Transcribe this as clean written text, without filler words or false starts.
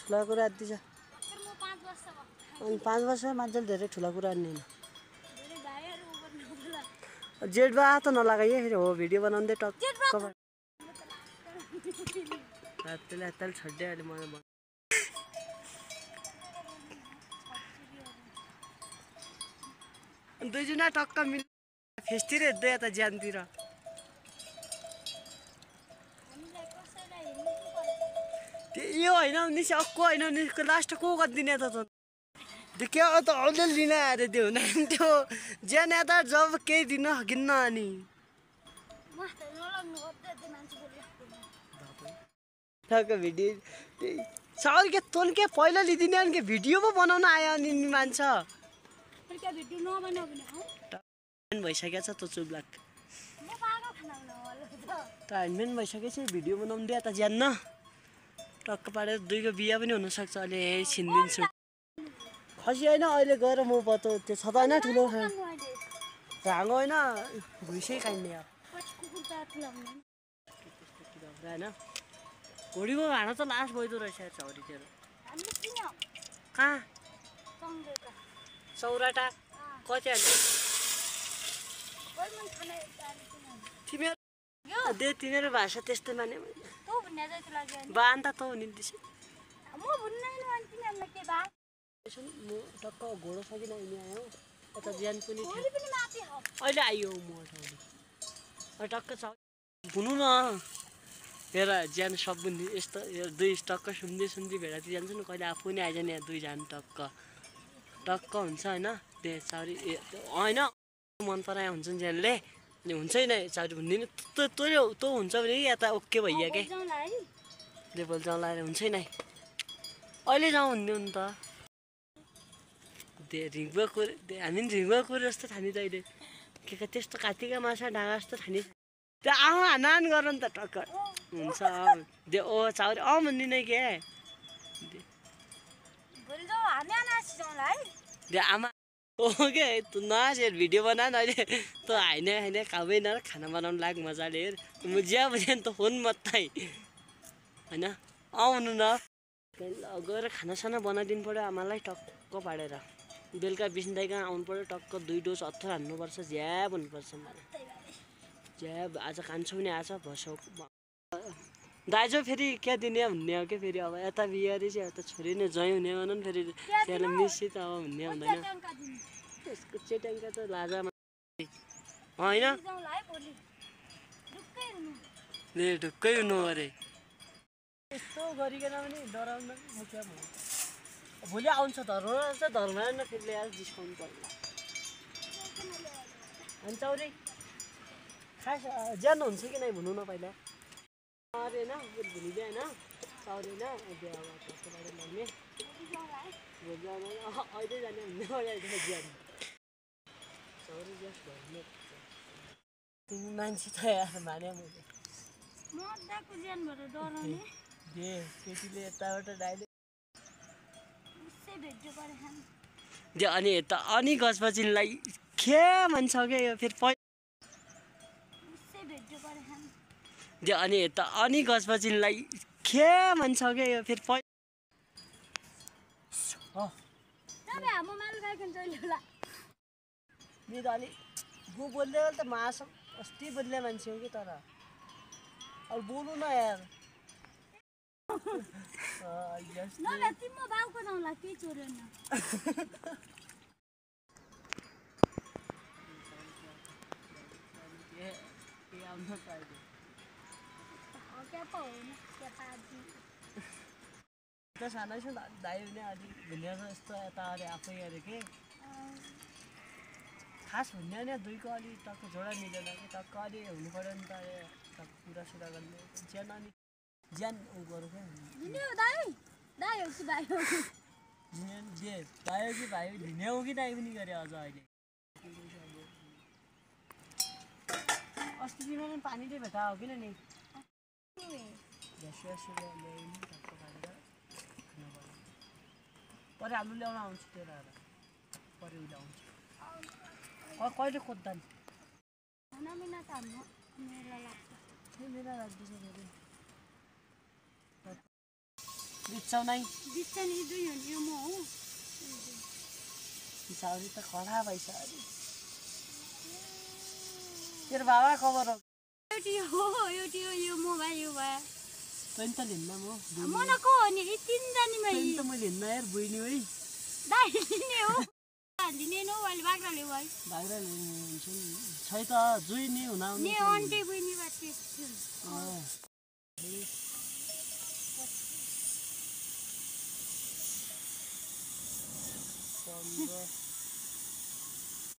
ठुला कुरा दिन्छ अनि 5 वर्ष मान्छेले धेरै ठुला कुरा अन्नेन जेठबा त नलागाइए फेरि हो भिडियो बनाउँदै टक्क त्यसले छड्डे अहिले मलाई दुईजना टक्क मिल फेस्तिर हेर्दै यता ज्यानतिर यो होइन नि सक्को होइन नि लास्ट को गरिदिने त के त अझै लिन आएर त्यो हुँदैन त्यो ज्यान यता जब केही दिन हकिन्न अनि भिडियो सर के तँ के पहिला लिदिने अनि के भिडियो पो बनाउन आयो अनि मान्छ भइसकेको छ त चुब्लाक टाइममेन भइसकेको छ भिडियो बनाउनु दे त ज्यान न टक्क पारेर दुईको बिहा पनि हुनसक्छ अहिले छिन्दिन्छु खसी होइन अहिले गएर म पत्तो त्यो छ त होइन ठुलो भाँगो होइन भुइँसै खाइने होइन घोडीको भाँडा त लास्ट भइदो रहेछ चौरीतिर कहाँ चौराटा कति हाल्यो तिमीहरू भाषा त्यस्तै माने बान त तँ हुने त्यसै म टक्क घोडो सकिन हिँड्ने आयो यता ज्यान पनि थियो अहिले आयो म टक्क छ हुनु न हेर ज्यान सब यस्तो दुई टक्क सुन्दै भेडातिर जान्छ नि कहिले आफू नि आइज नि यहाँ दुईजना टक्क हुन्छ होइन त्यो चाउरी होइन मन परायो हुन्छ नि ज्यानले अनि हुन्छै नै चाउरी भन्ने नि तँ हुन्छ भने यता ओके भइया के लेबल जाउँ लाएर हुन्छै नै अहिले जाउँ हुने नि त रिङ्गुवा कुर हामी पनि रिङ्गुवा कुर जस्तो ठानी त अहिले के त्यस्तो कातिका माछा ढाँगा जस्तो ठानी त्यो आउँ हानान गर नि त टक्क हुन्छ दे ओ चाउरी भन्दिनँ के दे आमा ओके तँ नसेर भिडियो बना न अहिले तँ हाइने खाबै न खाना बनाउनु लाग मजाले हेर म ज्या बुझ्यो नि त फोन मात्रै होइन आउनु न गएर खानासाना बनाइदिनु पऱ्यो आमालाई टक्क पाडेर बेलुका बिस्दै कहाँ आउनु पऱ्यो टक्क 2 डोज अत्थर हान्नुपर्छ झ्याब हुनुपर्छ मलाई झ्याब आज कान्छो पनि आछ भसौ दाइजो फेरि क्या दिने भन्ने हो क्या फेरि अब यता बिहारी चाहिँ यता छोरी नै जहीँ हुने भन नि फेरि त्यसलाई निश्चित अब भन्ने हुँदैन त्यसको चेट्याङ्का त लाजामा होइन ए ढुक्कै हुनु अरे यस्तो गरिकन पनि डराउनु मुख्य भयो भोलि आउँछ धर्म फेरि ल्याएर डिस्काउन्ट पर्ला अनि चौरी खास ज्यान हुन्छ कि नै भनौँ न पहिला अरे होइन भुलिदियो होइन चौरी होइन लाग्ने अहिले जाने भन्ने ज्यान चौरी ज्यास भन्ने तिमी मान्छे त यार माने मैले दे केटीले यताबाट डाइरेक्ट अनि यता अनि गजबजिनलाई के भन्छ क्या यो फेरि अनि यता अनि गजबजिनलाई के भन्छ क्या यो फेरि मेरो अलिक गु बोल्दै त मास अस्ति बोल्ने मान्छे हो कि तर अब बोल्नु न यार सानो छ दाइ भने अलिक भुन्ने यस्तो यता अरे आफै अरे के खास भुन्ने भने दुईको अलि टक्क जोडा मिलेन कि टक्क अलि हुनु पऱ्यो नि त कुरासुरा गर्ने ज्यान अनि ज्यान उ गरौँ क्या दाइ हो कि भाइ लिने हो कि दाइ पनि गरे अझ अहिले अस्ति दिन पानीले भेटा हो किन नि परे आलु ल्याउन आउँछु त्यो परे उसले आउँछ कहिले खोज्दा नि मेला लाग्दैछ फेरि बिच्छौ नै बिच्छा नि दुई हो यो म हो बिचारी त खडा भइसक्यो तेरो बाबा खबर हो एउटी हो एउटी हो यो म भाइ यो भए तैँले त लिन्न म मनको हो नि यी तीनजनामै तैँले त मैले हिँड्न यार बुझ्ने है दाइ लिने हो लिने नो अहिले बाख्रा ल्याऊ भाइ बाख्रा लिन्छ नि छै त जुई नि हुन नि आन्टी बुइनी बाटे